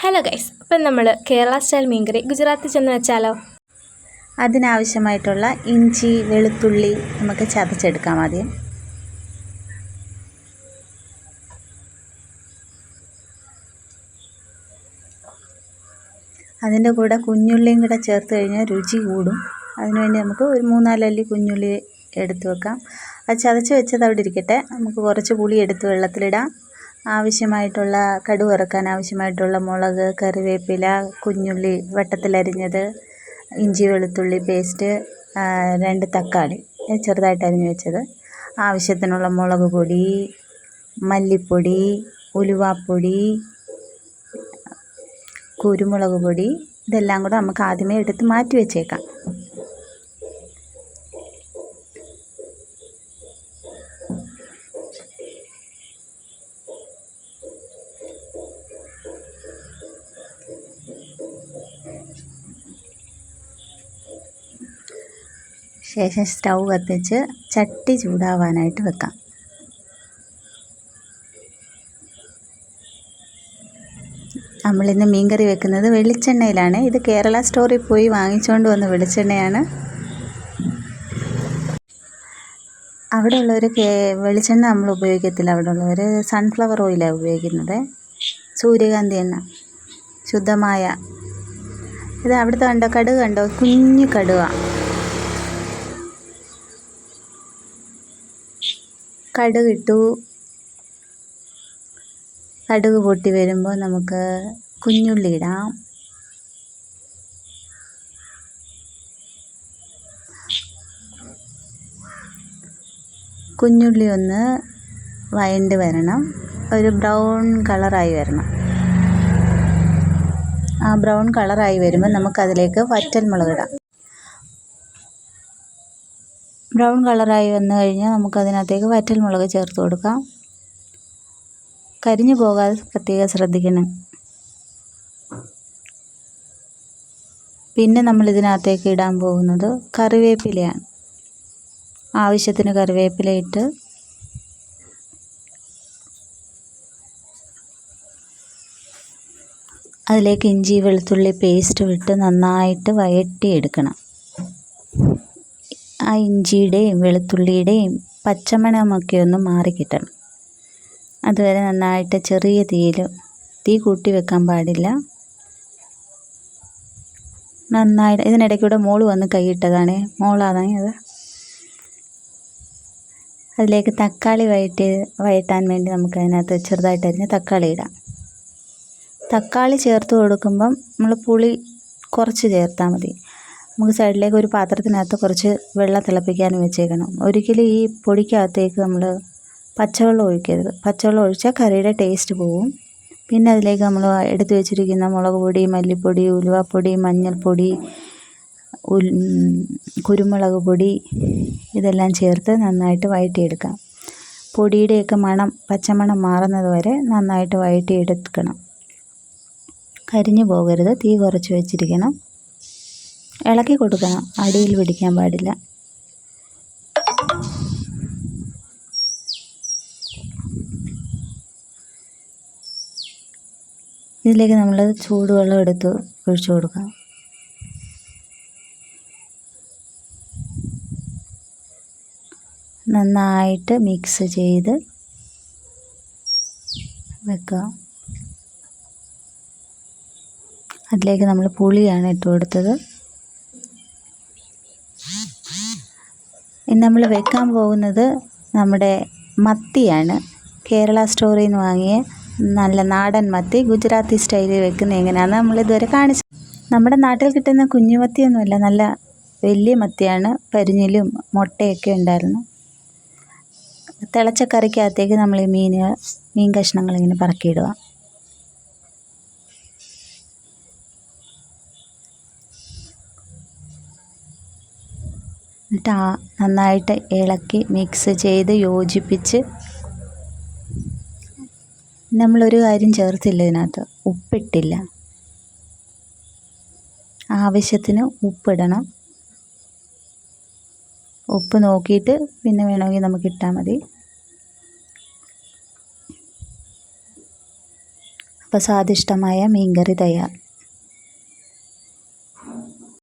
Hello guys, ഇപ്പം നമ്മൾ Kerala style മീൻകറി ഗുജറാത്തിൽ ചെന്ന് വെച്ചാലോ? അതിനാവശ്യമായിട്ടുള്ള ഇഞ്ചി വെളുത്തുള്ളി നമുക്ക് ചതച്ചെടുക്കാം ആദ്യം. അതിൻ്റെ കൂടെ കുഞ്ഞുള്ളിയും കൂടെ ചേർത്ത് കഴിഞ്ഞാൽ രുചി കൂടും. അതിനുവേണ്ടി നമുക്ക് ഒരു 3-4 അല്ലി കുഞ്ഞുള്ളി എടുത്ത് വെക്കാം. അത് ചതച്ച് വെച്ചത് അവിടെ ഇരിക്കട്ടെ. നമുക്ക് കുറച്ച് പുളി എടുത്ത് വെള്ളത്തിലിടാം. ആവശ്യമായിട്ടുള്ള കടുക് വറുക്കാൻ ആവശ്യമായിട്ടുള്ള മുളക്, കറിവേപ്പില, കുഞ്ഞുള്ളി വട്ടത്തിലരിഞ്ഞത്, ഇഞ്ചി വെളുത്തുള്ളി പേസ്റ്റ്, 2 തക്കാളി ചെറുതായിട്ട് അരിഞ്ഞ് വെച്ചത്, ആവശ്യത്തിനുള്ള മുളക് പൊടി, മല്ലിപ്പൊടി, ഉലുവാപ്പൊടി, കുരുമുളക് പൊടി, ഇതെല്ലാം കൂടെ നമുക്ക് ആദ്യമേ എടുത്ത് മാറ്റി വെച്ചേക്കാം. ശേഷം സ്റ്റൗ കത്തിച്ച് ചട്ടി ചൂടാവാനായിട്ട് വെക്കാം. നമ്മളിന്ന് മീൻകറി വെക്കുന്നത് വെളിച്ചെണ്ണയിലാണ്. ഇത് കേരള സ്റ്റോറിൽ പോയി വാങ്ങിച്ചുകൊണ്ട് വന്ന വെളിച്ചെണ്ണയാണ്. അവിടെയുള്ളവർ വെളിച്ചെണ്ണ നമ്മൾ ഉപയോഗിക്കത്തില്ല. അവിടെയുള്ളവർ സൺഫ്ലവർ ഓയിലാണ് ഉപയോഗിക്കുന്നത്, സൂര്യകാന്തി എണ്ണ ശുദ്ധമായ. ഇത് അവിടുത്തെ കണ്ടോ, കടുക് കണ്ടോ, കുഞ്ഞു കടുവാണ്. കടുകിട്ടു. കടുക് പൊട്ടി വരുമ്പോൾ നമുക്ക് കുഞ്ഞുള്ളി ഇടാം. കുഞ്ഞുള്ളി ഒന്ന് വഴണ്ട് വരണം, ഒരു ബ്രൗൺ കളറായി വരണം. ആ ബ്രൗൺ കളറായി വരുമ്പോൾ നമുക്കതിലേക്ക് വറ്റൽമുളക് ഇടാം. ബ്രൗൺ കളറായി വന്നു കഴിഞ്ഞാൽ നമുക്കതിനകത്തേക്ക് വറ്റൽമുളക് ചേർത്ത് കൊടുക്കാം. കരിഞ്ഞു പോകാതെ പ്രത്യേകം ശ്രദ്ധിക്കണം. പിന്നെ നമ്മൾ ഇതിനകത്തേക്ക് ഇടാൻ പോകുന്നത് കറിവേപ്പിലയാണ്. ആവശ്യത്തിന് കറിവേപ്പില ഇട്ട് അതിലേക്ക് ഇഞ്ചി വെളുത്തുള്ളി പേസ്റ്റ് വിട്ട് നന്നായിട്ട് വഴറ്റിയെടുക്കണം. ആ ഇഞ്ചിയുടെയും വെളുത്തുള്ളിയുടെയും പച്ചമണമൊക്കെ ഒന്ന് മാറിക്കിട്ടണം. അതുവരെ നന്നായിട്ട് ചെറിയ തീ കൂട്ടി വെക്കാൻ പാടില്ല. നന്നായിട്ട് ഇതിനിടയ്ക്കൂടെ മോള് വന്ന് കൈയിട്ടതാണ്, മോളാണ് അത്. അതിലേക്ക് തക്കാളി വഴറ്റാൻ വേണ്ടി നമുക്ക് അതിനകത്ത് ചെറുതായിട്ട് അരിഞ്ഞ് തക്കാളി ഇടാം. തക്കാളി ചേർത്ത് കൊടുക്കുമ്പം നമ്മൾ പുളി കുറച്ച് ചേർത്താൽ മതി. നമുക്ക് സൈഡിലേക്ക് ഒരു പാത്രത്തിനകത്ത് കുറച്ച് വെള്ളം തിളപ്പിക്കാൻ വെച്ചേക്കണം. ഒരിക്കലും ഈ പൊടിക്കകത്തേക്ക് നമ്മൾ പച്ചവെള്ളം ഒഴിക്കരുത്. പച്ചവെള്ളം ഒഴിച്ചാൽ കറിയുടെ ടേസ്റ്റ് പോവും. പിന്നെ അതിലേക്ക് നമ്മൾ എടുത്തു വെച്ചിരിക്കുന്ന മുളക് പൊടി, മല്ലിപ്പൊടി, ഉലുവാപ്പൊടി, മഞ്ഞൾപ്പൊടി, കുരുമുളക് പൊടി ഇതെല്ലാം ചേർത്ത് നന്നായിട്ട് വഴറ്റിയെടുക്കാം. പൊടിയുടെയൊക്കെ പച്ചമണം മാറുന്നത് വരെ നന്നായിട്ട് വഴറ്റിയെടുക്കണം. കരിഞ്ഞു പോകരുത്. തീ കുറച്ച് വെച്ചിരിക്കണം. ഇളക്കി കൊടുക്കണം, അടിയിൽ പിടിക്കാൻ പാടില്ല. ഇതിലേക്ക് നമ്മൾ ചൂടുവെള്ളം എടുത്ത് ഒഴിച്ചു കൊടുക്കാം. നന്നായിട്ട് മിക്സ് ചെയ്ത് വെക്കുക. അതിലേക്ക് നമ്മൾ പുളിയാണ് ഇട്ട് കൊടുത്തത്. ഇനി നമ്മൾ വെക്കാൻ പോകുന്നത് നമ്മുടെ മത്തിയാണ്. കേരള സ്റ്റോറിൽ നിന്ന് വാങ്ങിയ നല്ല നാടൻ മത്തി. ഗുജറാത്തി സ്റ്റൈലിൽ വെക്കുന്നത് എങ്ങനെയാണെന്ന് നമ്മളിതുവരെ കാണിച്ചു. നമ്മുടെ നാട്ടിൽ കിട്ടുന്ന കുഞ്ഞുമത്തിയൊന്നുമല്ല, നല്ല വലിയ മത്തിയാണ്. പരിഞ്ഞിലും മുട്ടയൊക്കെ ഉണ്ടായിരുന്നു. തിളച്ച കറിക്കകത്തേക്ക് നമ്മൾ ഈ മീൻ കഷ്ണങ്ങളിങ്ങനെ പറക്കിയിടുക. എന്നിട്ട് നന്നായിട്ട് ഇളക്കി മിക്സ് ചെയ്ത് യോജിപ്പിച്ച്, നമ്മളൊരു കാര്യം ചേർത്തില്ല ഇതിനകത്ത്, ഉപ്പിട്ടില്ല. ആവശ്യത്തിന് ഉപ്പിടണം. ഉപ്പ് നോക്കിയിട്ട് പിന്നെ വേണമെങ്കിൽ നമുക്ക് ഇട്ടാൽ മതി. അപ്പോൾ സ്വാദിഷ്ടമായ മീൻകറി തയ്യാർ.